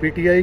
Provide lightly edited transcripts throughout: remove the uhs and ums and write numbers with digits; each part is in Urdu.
PTI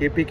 KPK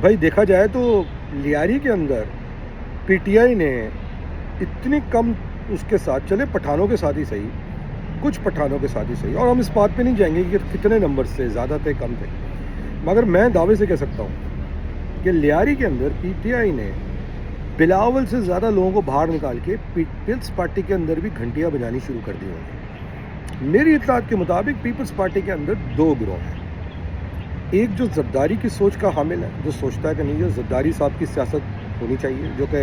بھائی دیکھا جائے تو لیاری کے اندر پی ٹی آئی نے اتنی کم اس کے ساتھ چلے، پٹھانوں کے ساتھ ہی صحیح، کچھ پٹھانوں کے ساتھ ہی صحیح، اور ہم اس بات پہ نہیں جائیں گے کہ کتنے نمبر سے زیادہ تھے کم تھے، مگر میں دعوے سے کہہ سکتا ہوں کہ لیاری کے اندر پی ٹی آئی نے بلاول سے زیادہ لوگوں کو باہر نکال کے پیپلز پارٹی کے اندر بھی گھنٹیاں بجانی شروع کر دی ہوگی۔ میری اطلاعات کے مطابق پیپلز پارٹی کے اندر دو گروہ ہیں، ایک جو زرداری کی سوچ کا حامل ہے، جو سوچتا ہے کہ نہیں، جو زرداری صاحب کی سیاست ہونی چاہیے، جو کہ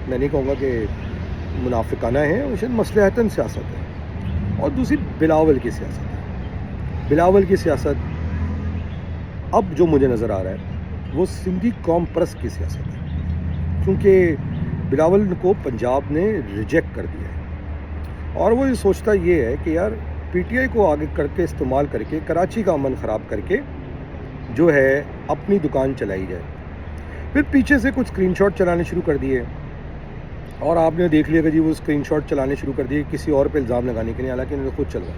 میں نہیں کہوں گا کہ منافقانہ ہے، وہ شاید مصلحتاً سیاست ہے، اور دوسری بلاول کی سیاست ہے۔ بلاول کی سیاست اب جو مجھے نظر آ رہا ہے وہ سندھی قوم پرست کی سیاست ہے، کیونکہ بلاول کو پنجاب نے ریجیکٹ کر دیا ہے، اور وہ یہ سوچتا یہ ہے کہ یار پی ٹی آئی کو آگے کر کے استعمال کر کے کراچی کا امن خراب کر کے جو ہے اپنی دکان چلائی جائے۔ پھر پیچھے سے کچھ اسکرین شاٹ چلانے شروع کر دیے، اور آپ نے دیکھ لیا کہ جی وہ اسکرین شاٹ چلانے شروع کر دیے کسی اور پہ الزام لگانے کے لیے، حالانکہ انہوں نے خود چلوا۔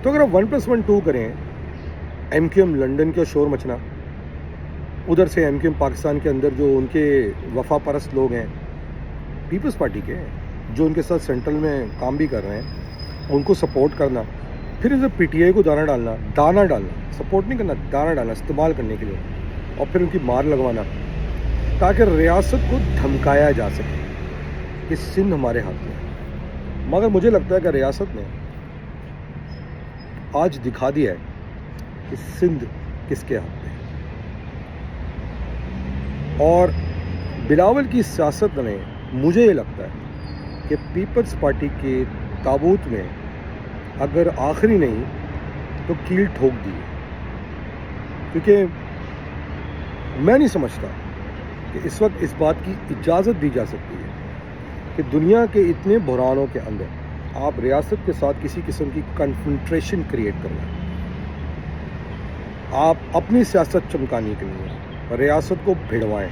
تو اگر آپ 1+1 2 کریں، ایم کیو ایم لنڈن کا شور مچنا، ادھر سے ایم کیو ایم پاکستان کے اندر جو ان کے وفا پرست لوگ ہیں پیپلز پارٹی کے، جو ان کے ساتھ سینٹرل میں کام بھی کر رہے ہیں، ان کو سپورٹ کرنا، پھر ادھر پی ٹی آئی کو دانہ ڈالنا، سپورٹ نہیں کرنا، دانہ ڈالنا استعمال کرنے کے لیے، اور پھر ان کی مار لگوانا تاکہ ریاست کو دھمکایا جا سکے کہ سندھ ہمارے ہاتھ میں ہے۔ مگر مجھے لگتا ہے کہ ریاست نے آج دکھا دیا ہے کہ سندھ کس کے ہاتھ میں ہے، اور بلاول کی سیاست نے مجھے یہ لگتا ہے کہ پیپلز پارٹی کے تابوت میں اگر آخری نہیں تو کیل ٹھوک دی، کیونکہ میں نہیں سمجھتا کہ اس وقت اس بات کی اجازت دی جا سکتی ہے کہ دنیا کے اتنے بحرانوں کے اندر آپ ریاست کے ساتھ کسی قسم کی کنفرنٹریشن کریٹ کرنا، آپ اپنی سیاست چمکانے کے لیے ریاست کو بھڑوائیں۔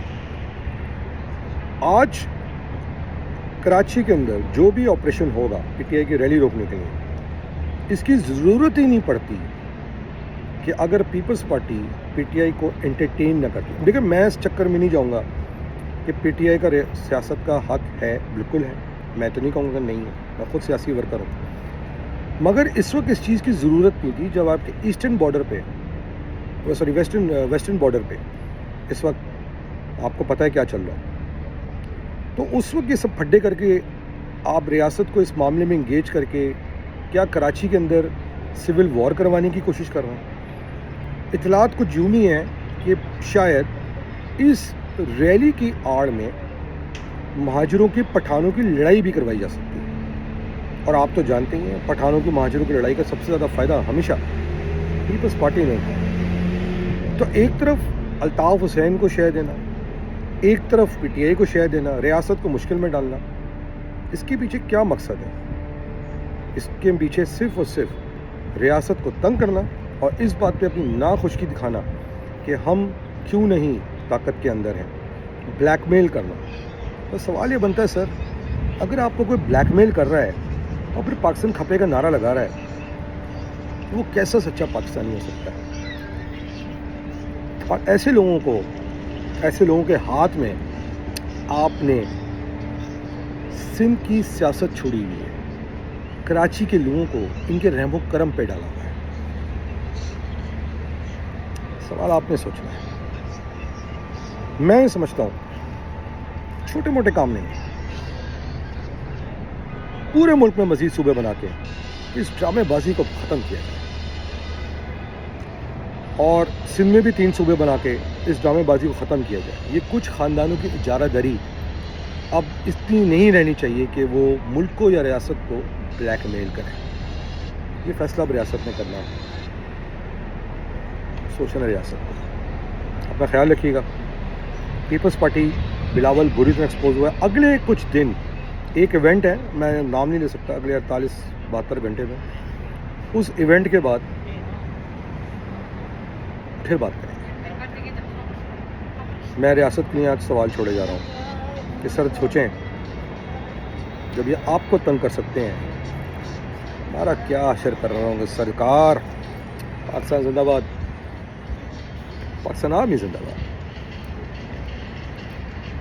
آج کراچی کے اندر جو بھی آپریشن ہوگا پی ٹی آئی کی ریلی روکنے کے لیے، اس کی ضرورت ہی نہیں پڑتی کہ اگر Peoples Party P T I کو انٹرٹین نہ کرتی۔ دیکھیں میں اس چکر میں نہیں جاؤں گا کہ پی ٹی آئی کا سیاست کا حق ہے، بالکل ہے، میں تو نہیں کہوں گا نہیں ہے، میں خود سیاسی ورکر ہوں، مگر اس وقت اس چیز کی ضرورت نہیں تھی جب آپ کے ایسٹرن بارڈر پہ، ویسٹرن بارڈر پہ اس وقت آپ کو پتہ ہے کیا چل رہا ہے۔ تو اس وقت یہ سب پھڈے کر کے آپ ریاست کو اس معاملے میں انگیج کر کے کیا کراچی کے اندر سول وار کروانے کی کوشش کر رہے ہیں؟ اطلاعات کچھ یوں ہی ہیں کہ شاید اس ریلی کی آڑ میں مہاجروں کی پٹھانوں کی لڑائی بھی کروائی جا سکتی ہے، اور آپ تو جانتے ہی ہیں پٹھانوں کی مہاجروں کی لڑائی کا سب سے زیادہ فائدہ ہمیشہ پیپلز پارٹی نے اٹھایا۔ تو ایک طرف الطاف حسین کو شے دینا، ایک طرف پی ٹی آئی کو شے دینا، ریاست کو مشکل میں ڈالنا، اس کے پیچھے کیا مقصد ہے؟ اس کے پیچھے صرف اور صرف ریاست کو تنگ کرنا اور اس بات پہ اپنی ناخوشی دکھانا کہ ہم کیوں نہیں طاقت کے اندر ہیں، بلیک میل کرنا۔ تو سوال یہ بنتا ہے سر، اگر آپ کو کوئی بلیک میل کر رہا ہے اور پھر پاکستان کھپے کا نعرہ لگا رہا ہے، وہ کیسا سچا پاکستانی ہو سکتا ہے؟ اور ایسے لوگوں کے ہاتھ میں آپ نے سندھ کی سیاست چھوڑی ہوئی ہے، کراچی کے لوگوں کو ان کے رحم و کرم پہ ڈالا ہوا ہے۔ سوال آپ نے سوچنا ہے۔ میں سمجھتا ہوں چھوٹے موٹے کام نہیں، پورے ملک میں مزید صوبے بنا کے اس ڈرامے بازی کو ختم کیا جائے، اور سندھ میں بھی 3 صوبے بنا کے اس ڈرامے بازی کو ختم کیا جائے۔ یہ کچھ خاندانوں کی اجارہ داری اب اتنی نہیں رہنی چاہیے کہ وہ ملک کو یا ریاست کو بلیک میل کریں۔ یہ فیصلہ اب ریاست نے کرنا ہے، سوچنا ریاست کو۔ اپنا خیال رکھیے گا۔ پیپلز پارٹی بلاول بری طرح ایکسپوز ہوا ہے۔ اگلے کچھ دن ایک ایونٹ ہے، میں نام نہیں لے سکتا، اگلے 48-72 گھنٹے میں، اس ایونٹ کے بعد پھر بات کریں گے۔ میں ریاست کے لیے آج سوال چھوڑے جا رہا ہوں کہ سر سوچیں، جب یہ آپ کو تنگ کر سکتے ہیں، ہمارا کیا حشر کر رہا ہوں گے سرکار۔ پاکستان زندہ باد، پاکستان آرمی زندہ باد۔